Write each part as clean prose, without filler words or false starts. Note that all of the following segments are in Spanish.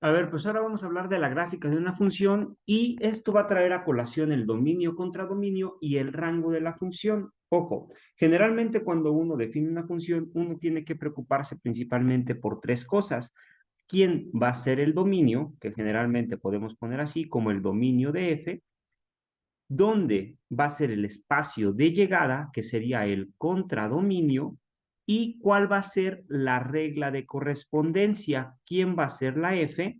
A ver, pues ahora vamos a hablar de la gráfica de una función y esto va a traer a colación el dominio contra dominio y el rango de la función. Ojo, generalmente cuando uno define una función, uno tiene que preocuparse principalmente por tres cosas. ¿Quién va a ser el dominio? Que generalmente podemos poner así como el dominio de f. ¿Dónde va a ser el espacio de llegada? Que sería el contradominio. ¿Y cuál va a ser la regla de correspondencia? ¿Quién va a ser la f?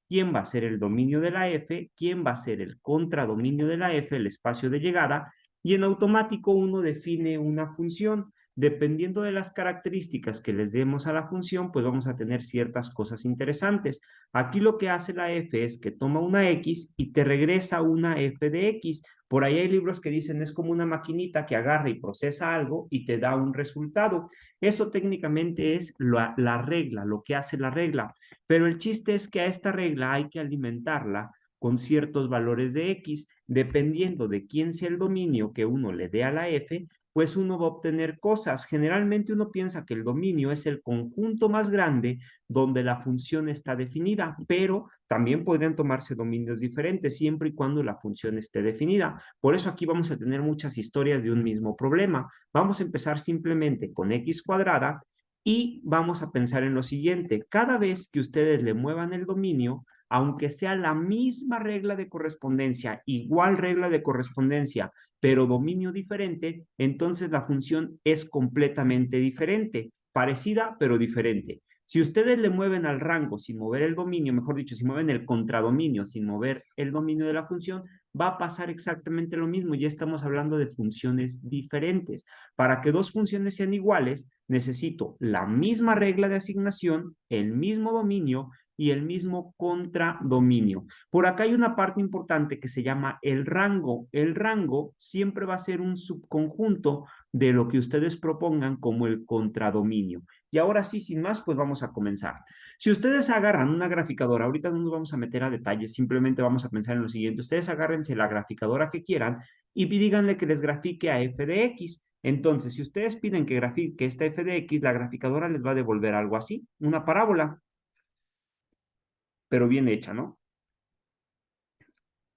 ¿Quién va a ser el dominio de la f? ¿Quién va a ser el contradominio de la f, el espacio de llegada? Y en automático uno define una función. Dependiendo de las características que les demos a la función, pues vamos a tener ciertas cosas interesantes. Aquí lo que hace la f es que toma una x y te regresa una f de x. Por ahí hay libros que dicen es como una maquinita que agarra y procesa algo y te da un resultado. Eso técnicamente es la regla, lo que hace la regla. Pero el chiste es que a esta regla hay que alimentarla con ciertos valores de x, dependiendo de quién sea el dominio que uno le dé a la f, pues uno va a obtener cosas. Generalmente uno piensa que el dominio es el conjunto más grande donde la función está definida, pero también podrían tomarse dominios diferentes siempre y cuando la función esté definida. Por eso aquí vamos a tener muchas historias de un mismo problema. Vamos a empezar simplemente con x cuadrada y vamos a pensar en lo siguiente, cada vez que ustedes le muevan el dominio, aunque sea la misma regla de correspondencia, igual regla de correspondencia, pero dominio diferente, entonces la función es completamente diferente, parecida pero diferente. Si ustedes le mueven al rango sin mover el dominio, mejor dicho, si mueven el contradominio sin mover el dominio de la función, va a pasar exactamente lo mismo. Ya estamos hablando de funciones diferentes. Para que dos funciones sean iguales, necesito la misma regla de asignación, el mismo dominio y el mismo contradominio. Por acá hay una parte importante que se llama el rango. El rango siempre va a ser un subconjunto de lo que ustedes propongan como el contradominio. Y ahora sí, sin más, pues vamos a comenzar. Si ustedes agarran una graficadora, ahorita no nos vamos a meter a detalles, simplemente vamos a pensar en lo siguiente. Ustedes agárrense la graficadora que quieran y díganle que les grafique a f de x. Entonces, si ustedes piden que grafique esta f de x, la graficadora les va a devolver algo así, una parábola, pero bien hecha, ¿no?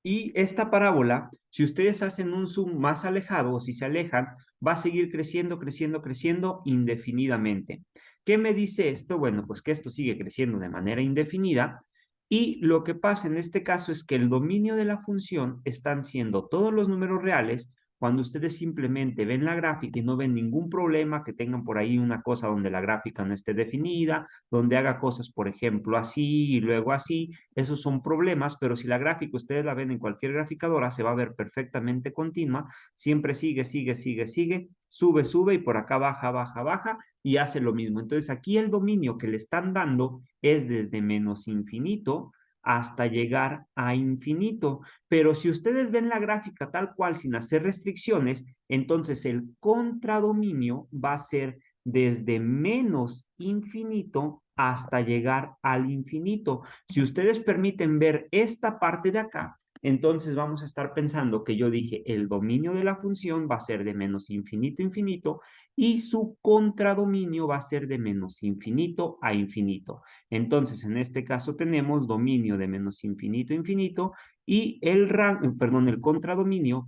Y esta parábola, si ustedes hacen un zoom más alejado o si se alejan, va a seguir creciendo, creciendo, creciendo indefinidamente. ¿Qué me dice esto? Bueno, pues que esto sigue creciendo de manera indefinida y lo que pasa en este caso es que el dominio de la función están siendo todos los números reales cuando ustedes simplemente ven la gráfica y no ven ningún problema que tengan por ahí una cosa donde la gráfica no esté definida, donde haga cosas, por ejemplo, así y luego así, esos son problemas, pero si la gráfica ustedes la ven en cualquier graficadora, se va a ver perfectamente continua, siempre sigue, sigue, sigue, sigue, sube, sube y por acá baja, baja, baja y hace lo mismo. Entonces aquí el dominio que le están dando es desde menos infinito hasta llegar a infinito. Pero si ustedes ven la gráfica tal cual sin hacer restricciones, entonces el contradominio va a ser desde menos infinito hasta llegar al infinito. Si ustedes permiten ver esta parte de acá, entonces vamos a estar pensando que yo dije el dominio de la función va a ser de menos infinito a infinito y su contradominio va a ser de menos infinito a infinito. Entonces, en este caso tenemos dominio de menos infinito a infinito y el rango, perdón, el contradominio,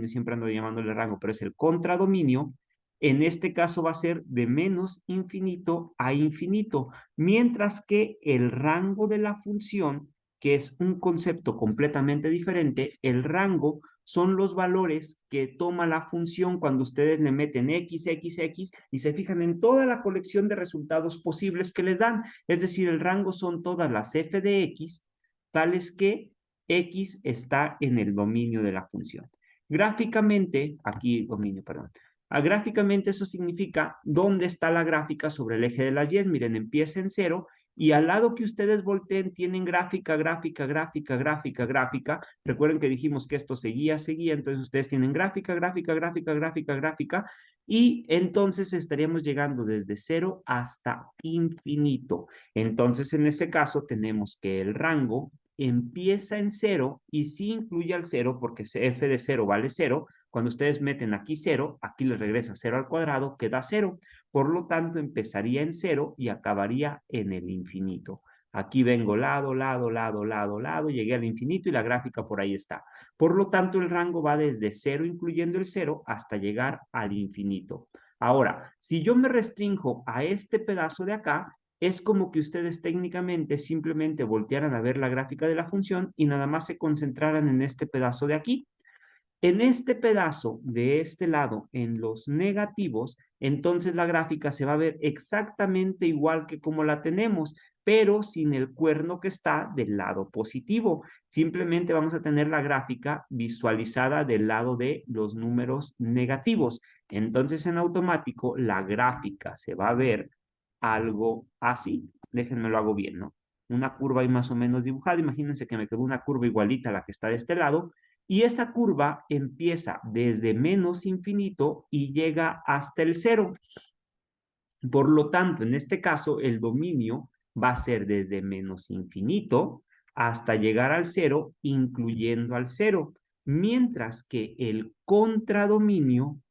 siempre ando llamándole rango, pero es el contradominio, en este caso va a ser de menos infinito a infinito, mientras que el rango de la función, que es un concepto completamente diferente, el rango son los valores que toma la función cuando ustedes le meten x, x, x y se fijan en toda la colección de resultados posibles que les dan. Es decir, el rango son todas las f de x, tales que x está en el dominio de la función. Gráficamente, aquí dominio, perdón. Gráficamente eso significa dónde está la gráfica sobre el eje de las y. Miren, empieza en 0 y al lado que ustedes volteen tienen gráfica, gráfica, gráfica, gráfica, gráfica. Recuerden que dijimos que esto seguía, seguía, entonces ustedes tienen gráfica, gráfica, gráfica, gráfica, gráfica y entonces estaríamos llegando desde 0 hasta infinito. Entonces en ese caso tenemos que el rango empieza en 0 y sí incluye al 0 porque f de 0 vale 0. Cuando ustedes meten aquí 0, aquí les regresa 0 al cuadrado, queda 0. Por lo tanto, empezaría en 0 y acabaría en el infinito. Aquí vengo lado, lado, lado, lado, lado, llegué al infinito y la gráfica por ahí está. Por lo tanto, el rango va desde 0, incluyendo el 0, hasta llegar al infinito. Ahora, si yo me restrinjo a este pedazo de acá, es como que ustedes técnicamente simplemente voltearan a ver la gráfica de la función y nada más se concentraran en este pedazo de aquí. En este pedazo de este lado, en los negativos, entonces la gráfica se va a ver exactamente igual que como la tenemos, pero sin el cuerno que está del lado positivo. Simplemente vamos a tener la gráfica visualizada del lado de los números negativos. Entonces, en automático, la gráfica se va a ver algo así. Déjenme lo hago bien, ¿no? Una curva ahí más o menos dibujada. Imagínense que me quedó una curva igualita a la que está de este lado y esa curva empieza desde menos infinito y llega hasta el cero. Por lo tanto, en este caso, el dominio va a ser desde menos infinito hasta llegar al cero, incluyendo al cero. Mientras que el contradominio,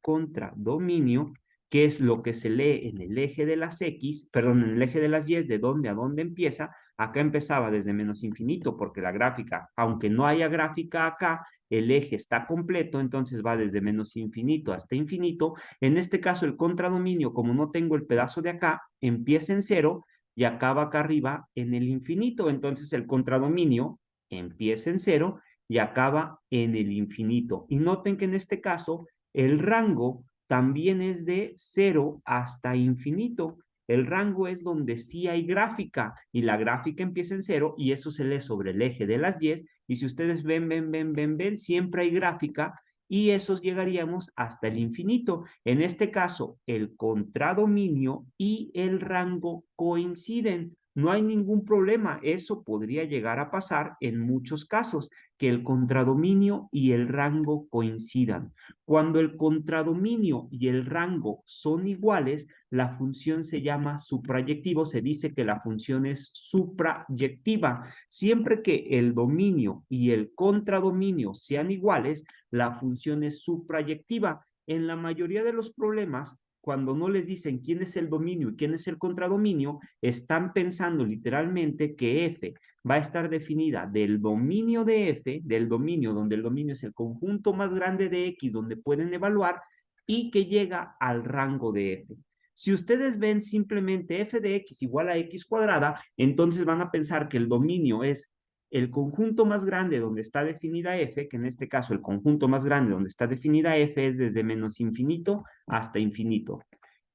que es lo que se lee en el eje de las X, perdón, en el eje de las Y, de dónde a dónde empieza, acá empezaba desde menos infinito, porque la gráfica, aunque no haya gráfica acá, el eje está completo, entonces va desde menos infinito hasta infinito. En este caso, el contradominio, como no tengo el pedazo de acá, empieza en cero y acaba acá arriba en el infinito. Entonces, el contradominio empieza en cero y acaba en el infinito. Y noten que en este caso, el rango también es de cero hasta infinito. El rango es donde sí hay gráfica y la gráfica empieza en cero y eso se lee sobre el eje de las Y. Y si ustedes ven, siempre hay gráfica y esos llegaríamos hasta el infinito. En este caso, el contradominio y el rango coinciden. No hay ningún problema. Eso podría llegar a pasar en muchos casos, que el contradominio y el rango coincidan. Cuando el contradominio y el rango son iguales, la función se llama suprayectivo. Se dice que la función es suprayectiva. Siempre que el dominio y el contradominio sean iguales, la función es suprayectiva. En la mayoría de los problemas, cuando no les dicen quién es el dominio y quién es el contradominio, están pensando literalmente que F va a estar definida del dominio de F, del dominio donde el dominio es el conjunto más grande de X donde pueden evaluar y que llega al rango de F. Si ustedes ven simplemente f de x igual a x cuadrada, entonces van a pensar que el dominio es el conjunto más grande donde está definida f, que en este caso el conjunto más grande donde está definida f es desde menos infinito hasta infinito.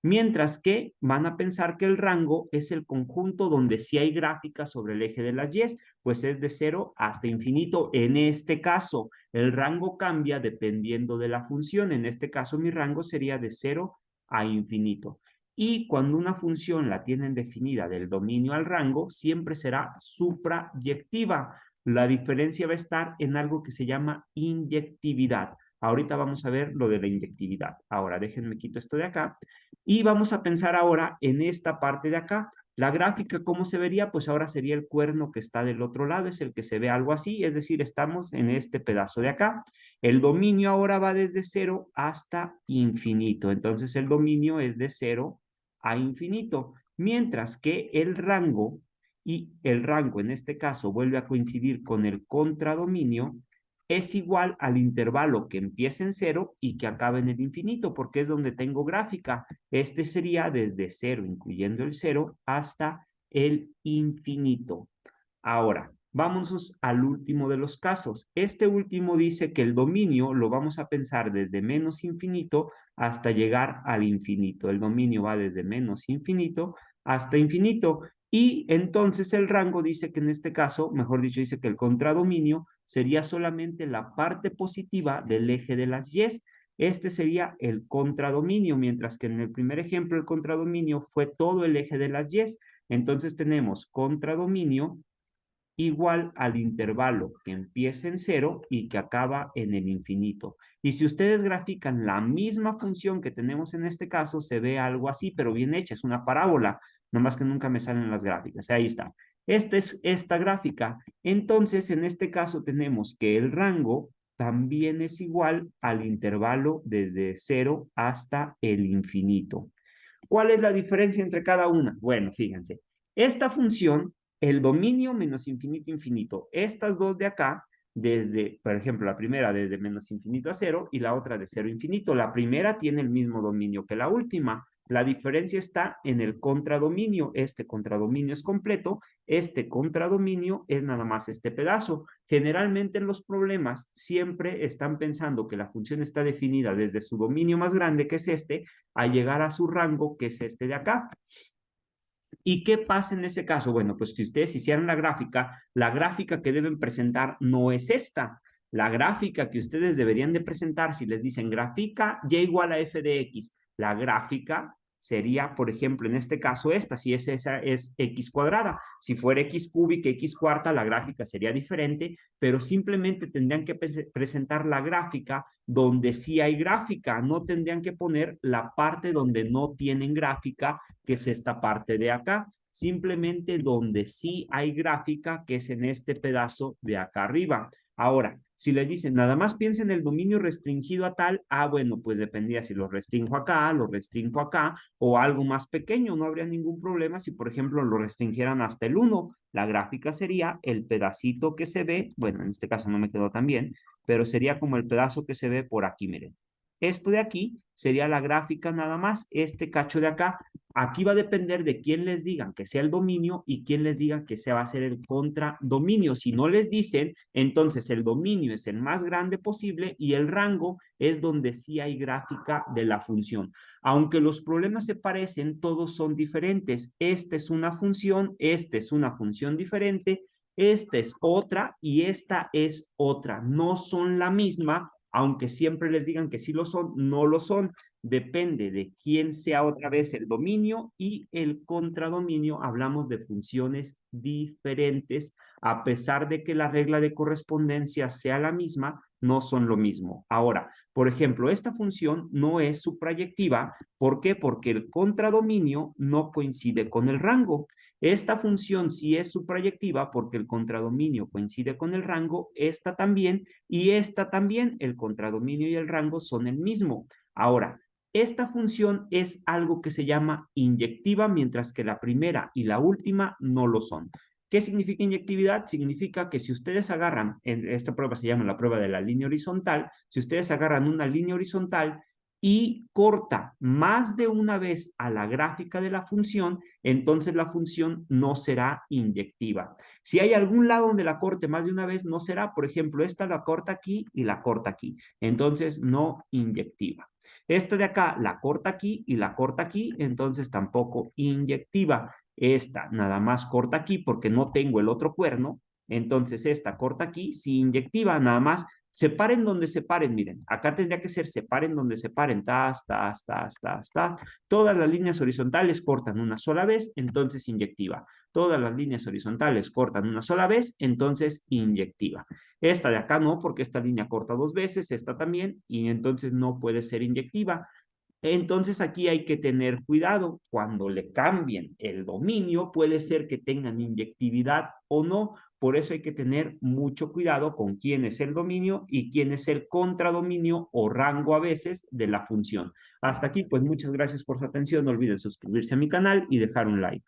Mientras que van a pensar que el rango es el conjunto donde sí hay gráfica sobre el eje de las Y, pues es de 0 hasta infinito. En este caso, el rango cambia dependiendo de la función. En este caso, mi rango sería de 0 a infinito. Y cuando una función la tienen definida del dominio al rango, siempre será suprayectiva. La diferencia va a estar en algo que se llama inyectividad. Ahorita vamos a ver lo de la inyectividad. Ahora, déjenme quito esto de acá. Y vamos a pensar ahora en esta parte de acá. La gráfica, ¿cómo se vería? Pues ahora sería el cuerno que está del otro lado, es el que se ve algo así, es decir, estamos en este pedazo de acá. El dominio ahora va desde 0 hasta infinito, entonces el dominio es de 0 a infinito, mientras que el rango, y el rango en este caso vuelve a coincidir con el contradominio, es igual al intervalo que empieza en 0 y que acaba en el infinito, porque es donde tengo gráfica. Este sería desde 0, incluyendo el 0, hasta el infinito. Ahora, vámonos al último de los casos. Este último dice que el dominio lo vamos a pensar desde menos infinito hasta llegar al infinito. El dominio va desde menos infinito hasta infinito. Y entonces el rango dice que en este caso, mejor dicho, dice que el contradominio sería solamente la parte positiva del eje de las Y. Este sería el contradominio, mientras que en el primer ejemplo el contradominio fue todo el eje de las Y. Entonces tenemos contradominio igual al intervalo que empieza en 0 y que acaba en el infinito. Y si ustedes grafican la misma función que tenemos en este caso, se ve algo así, pero bien hecha, es una parábola, nomás que nunca me salen las gráficas. Ahí está. Esta es esta gráfica. Entonces, en este caso tenemos que el rango también es igual al intervalo desde 0 hasta el infinito. ¿Cuál es la diferencia entre cada una? Bueno, fíjense. Esta función el dominio menos infinito, infinito. Estas dos de acá, desde, por ejemplo, la primera desde menos infinito a cero y la otra de cero a infinito. La primera tiene el mismo dominio que la última. La diferencia está en el contradominio. Este contradominio es completo, este contradominio es nada más este pedazo. Generalmente en los problemas siempre están pensando que la función está definida desde su dominio más grande, que es este, a llegar a su rango, que es este de acá. ¿Y qué pasa en ese caso? Bueno, pues que ustedes hicieran la gráfica que deben presentar no es esta. La gráfica que ustedes deberían de presentar, si les dicen gráfica y igual a f de x, la gráfica sería, por ejemplo, en este caso esta, si es esa es x cuadrada. Si fuera x cúbica, x cuarta, la gráfica sería diferente, pero simplemente tendrían que presentar la gráfica donde sí hay gráfica, no tendrían que poner la parte donde no tienen gráfica, que es esta parte de acá, simplemente donde sí hay gráfica, que es en este pedazo de acá arriba. Ahora, si les dicen, nada más piensen en el dominio restringido a tal, bueno, pues dependía si lo restringo acá, lo restringo acá, o algo más pequeño, no habría ningún problema si, por ejemplo, lo restringieran hasta el 1. La gráfica sería el pedacito que se ve, bueno, en este caso no me quedó tan bien, pero sería como el pedazo que se ve por aquí, miren. Esto de aquí sería la gráfica nada más, este cacho de acá. Aquí va a depender de quién les digan que sea el dominio y quién les diga que se va a hacer el contradominio. Si no les dicen, entonces el dominio es el más grande posible y el rango es donde sí hay gráfica de la función. Aunque los problemas se parecen, todos son diferentes. Esta es una función, esta es una función diferente, esta es otra y esta es otra. No son la misma, aunque siempre les digan que sí lo son, no lo son. Depende de quién sea otra vez el dominio y el contradominio. Hablamos de funciones diferentes, a pesar de que la regla de correspondencia sea la misma, no son lo mismo. Ahora, por ejemplo, esta función no es suprayectiva. ¿Por qué? Porque el contradominio no coincide con el rango. Esta función sí es suprayectiva porque el contradominio coincide con el rango, esta también, y esta también, el contradominio y el rango son el mismo. Ahora, esta función es algo que se llama inyectiva, mientras que la primera y la última no lo son. ¿Qué significa inyectividad? Significa que si ustedes agarran, en esta prueba se llama la prueba de la línea horizontal, si ustedes agarran una línea horizontal y corta más de una vez a la gráfica de la función, entonces la función no será inyectiva. Si hay algún lado donde la corte más de una vez, no será. Por ejemplo, esta la corta aquí y la corta aquí. Entonces, no inyectiva. Esta de acá la corta aquí y la corta aquí, entonces tampoco inyectiva. Esta nada más corta aquí porque no tengo el otro cuerno, entonces esta corta aquí, sí inyectiva, nada más separen donde separen, miren, acá tendría que ser separen donde separen, tas, tas, tas, tas, tas. Todas las líneas horizontales cortan una sola vez, entonces inyectiva. Todas las líneas horizontales cortan una sola vez, entonces inyectiva. Esta de acá no, porque esta línea corta dos veces, esta también, y entonces no puede ser inyectiva. Entonces aquí hay que tener cuidado. Cuando le cambien el dominio, puede ser que tengan inyectividad o no. Por eso hay que tener mucho cuidado con quién es el dominio y quién es el contradominio o rango a veces de la función. Hasta aquí, pues muchas gracias por su atención. No olviden suscribirse a mi canal y dejar un like.